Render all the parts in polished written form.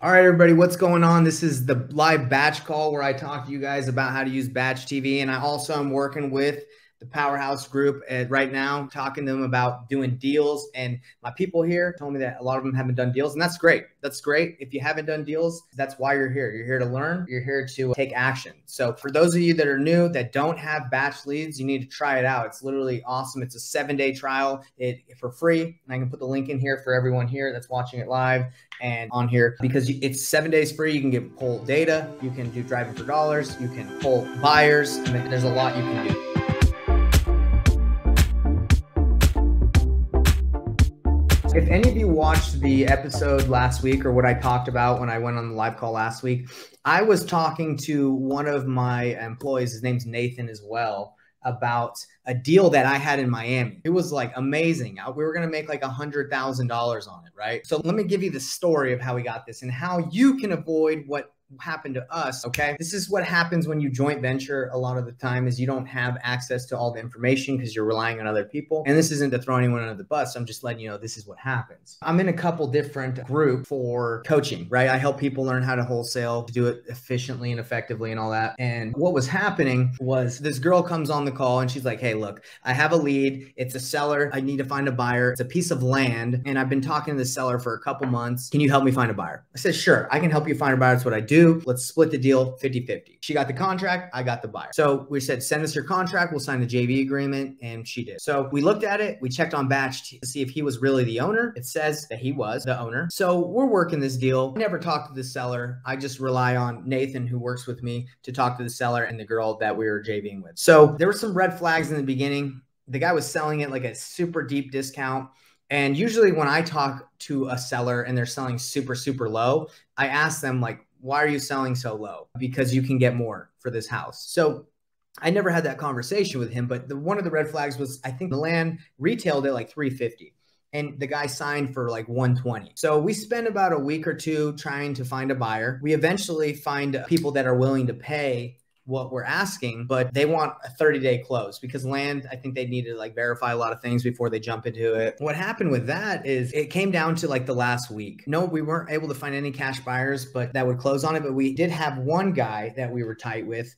All right, everybody, what's going on? This is the live batch call where I talk to you guys about how to use BatchTV. And I also am working with the Powerhouse group right now, talking to them about doing deals. And my people here told me that a lot of them haven't done deals, and that's great. That's great. If you haven't done deals, that's why you're here. You're here to learn. You're here to take action. So for those of you that are new, that don't have batch leads, you need to try it out. It's literally awesome. It's a 7-day trial for free. And I can put the link in here for everyone here that's watching it live and on here, because it's 7 days free. You can pull data, you can do driving for dollars, you can pull buyers. I mean, there's a lot you can do. If any of you watched the episode last week, or what I talked about when I went on the live call last week, I was talking to one of my employees, his name's Nathan as well, about a deal that I had in Miami. It was like amazing. We were going to make like $100,000 on it, right? So let me give you the story of how we got this and how you can avoid what happened to us. Okay, this is what happens when you joint venture. A lot of the time is you don't have access to all the information because you're relying on other people. And this isn't to throw anyone under the bus. I'm just letting you know this is what happens. I'm in a couple different groups for coaching, right? I help people learn how to wholesale, to do it efficiently and effectively and all that. And what was happening was this girl comes on the call and she's like, hey, look, I have a lead. It's a seller. I need to find a buyer. It's a piece of land. And I've been talking to the seller for a couple months. Can you help me find a buyer? I said, sure, I can help you find a buyer. That's what I do. Let's split the deal 50-50. She got the contract, I got the buyer. So we said, send us your contract, we'll sign the JV agreement, and she did. So we looked at it, we checked on Batch to see if he was really the owner. It says that he was the owner. So we're working this deal. I never talked to the seller. I just rely on Nathan, who works with me, to talk to the seller and the girl that we were JVing with. So there were some red flags in the beginning. The guy was selling it like a super deep discount. And usually when I talk to a seller and they're selling super, super low, I ask them like, why are you selling so low? Because you can get more for this house. So I never had that conversation with him, but one of the red flags was, I think the land retailed at like $350 and the guy signed for like $120. So we spent about a week or two trying to find a buyer. We eventually find people that are willing to pay what we're asking, but they want a 30-day close because land, I think they need to like verify a lot of things before they jump into it. What happened with that is it came down to like the last week. No, we weren't able to find any cash buyers, but that would close on it. But we did have one guy that we were tight with.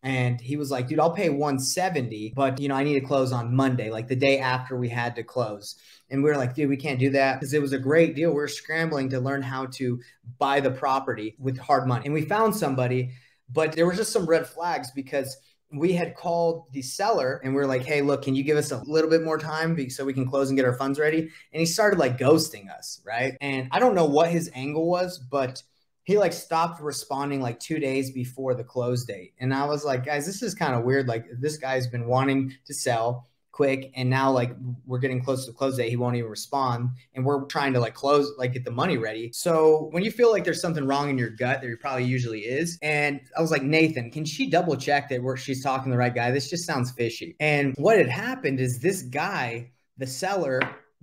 And he was like, dude, I'll pay $170, but I need to close on Monday, like the day after we had to close. And we were like, dude, we can't do that because it was a great deal. We're scrambling to learn how to buy the property with hard money. And we found somebody. But there were just some red flags because we had called the seller and we were like, hey, look, can you give us a little bit more time so we can close and get our funds ready? And he started like ghosting us, right? And I don't know what his angle was, but he like stopped responding like 2 days before the close date. And I was like, guys, this is kind of weird. Like this guy's been wanting to sell quick, and now like we're getting close to the close date, he won't even respond, and we're trying to like close, like get the money ready. So when you feel like there's something wrong in your gut, there probably usually is. And I was like, Nathan, can she double check that she's talking to the right guy? This just sounds fishy. And what had happened is this guy, the seller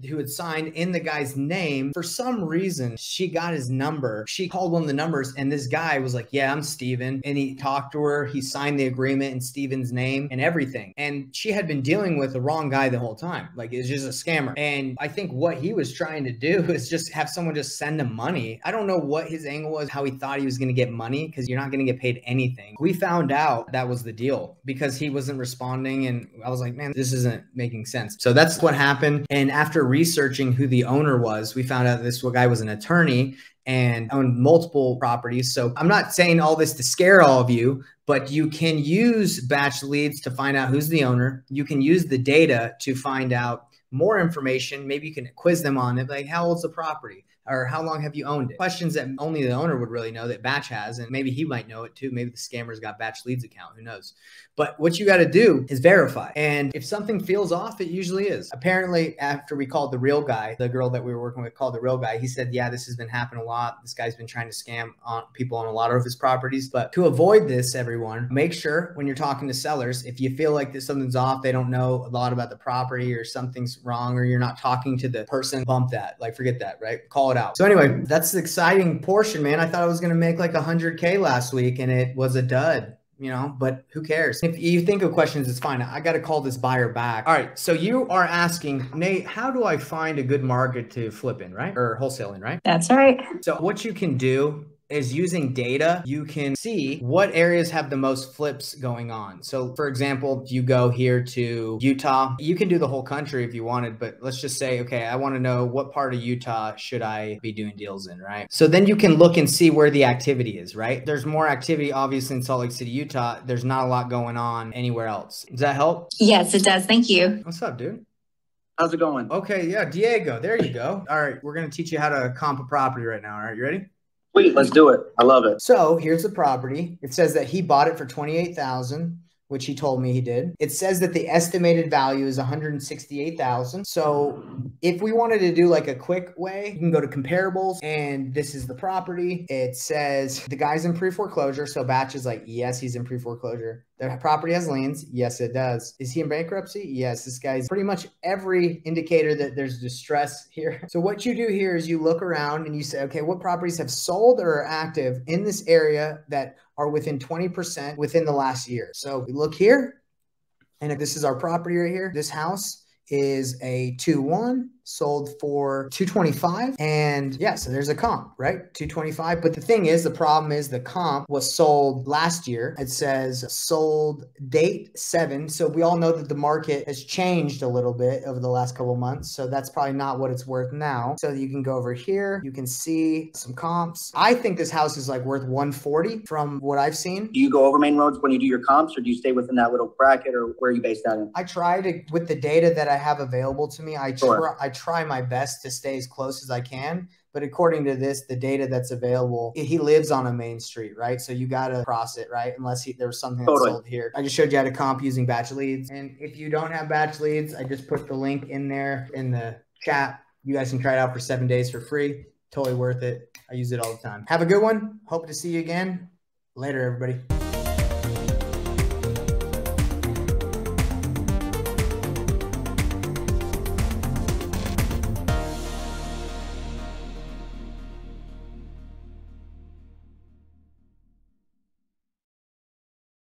who had signed in the guy's name, for some reason, she got his number. She called one of the numbers and this guy was like, yeah, I'm Steven. And he talked to her. He signed the agreement in Steven's name and everything. And she had been dealing with the wrong guy the whole time. Like it's just a scammer. And I think what he was trying to do is just have someone just send him money. I don't know what his angle was, how he thought he was going to get money, because you're not going to get paid anything. We found out that was the deal because he wasn't responding. And I was like, man, this isn't making sense. So that's what happened. And after researching who the owner was, we found out this guy was an attorney and owned multiple properties. So I'm not saying all this to scare all of you, but you can use batch leads to find out who's the owner. You can use the data to find out more information. Maybe you can quiz them on it, like how old's the property? Or how long have you owned it? Questions that only the owner would really know, that Batch has, and maybe he might know it too. Maybe the scammer's got Batch Leads account, who knows? But what you got to do is verify. And if something feels off, it usually is. Apparently, after we called the real guy, the girl that we were working with called the real guy, he said, yeah, this has been happening a lot. This guy's been trying to scam people on a lot of his properties. But to avoid this, everyone, make sure when you're talking to sellers, if you feel like something's off, they don't know a lot about the property or something's wrong, or you're not talking to the person, bump that, like forget that, right? Call it out. So anyway, that's the exciting portion, man. I thought I was going to make like 100K last week and it was a dud. you know, but who cares? If you think of questions, it's fine. I got to call this buyer back. All right. So you are asking, Nate, how do I find a good market to flip in, right? Or wholesaling, right? That's right. So what you can do is using data, you can see what areas have the most flips going on. So for example, if you go here to Utah, you can do the whole country if you wanted, but let's just say, okay, I want to know what part of Utah should I be doing deals in, right? So then you can look and see where the activity is, right? There's more activity obviously in Salt Lake City, Utah. There's not a lot going on anywhere else. Does that help? Yes, it does. Thank you. What's up, dude? How's it going? Okay, yeah, Diego, there you go. All right, we're going to teach you how to comp a property right now. All right, you ready? Sweet, let's do it. I love it. So here's the property. It says that he bought it for $28,000, which he told me he did. It says that the estimated value is $168,000. So if we wanted to do like a quick way, you can go to comparables and this is the property. It says the guy's in pre-foreclosure. So Batch is like, yes, he's in pre-foreclosure. The property has liens. Yes, it does. Is he in bankruptcy? Yes, this guy's pretty much every indicator that there's distress here. So what you do here is you look around and you say, okay, what properties have sold or are active in this area that are within 20% within the last year? So we look here, and if this is our property right here, this house is a 2-1 sold for 225. And yeah, so there's a comp, right? 225. But the thing is, the problem is the comp was sold last year. It says sold date 7. So we all know that the market has changed a little bit over the last couple of months. So that's probably not what it's worth now. So you can go over here. You can see some comps. I think this house is like worth 140 from what I've seen. Do you go over main roads when you do your comps, or do you stay within that little bracket, or where are you based that in? I try to, with the data that I have available to me, I try my best to stay as close as I can. But according to this, the data that's available, he lives on a main street, right? So you got to cross it, right? Unless there was something that's sold here. I just showed you how to comp using batch leads. And if you don't have batch leads, I just put the link in there in the chat. You guys can try it out for 7 days for free. Totally worth it. I use it all the time. Have a good one. Hope to see you again. Later, everybody.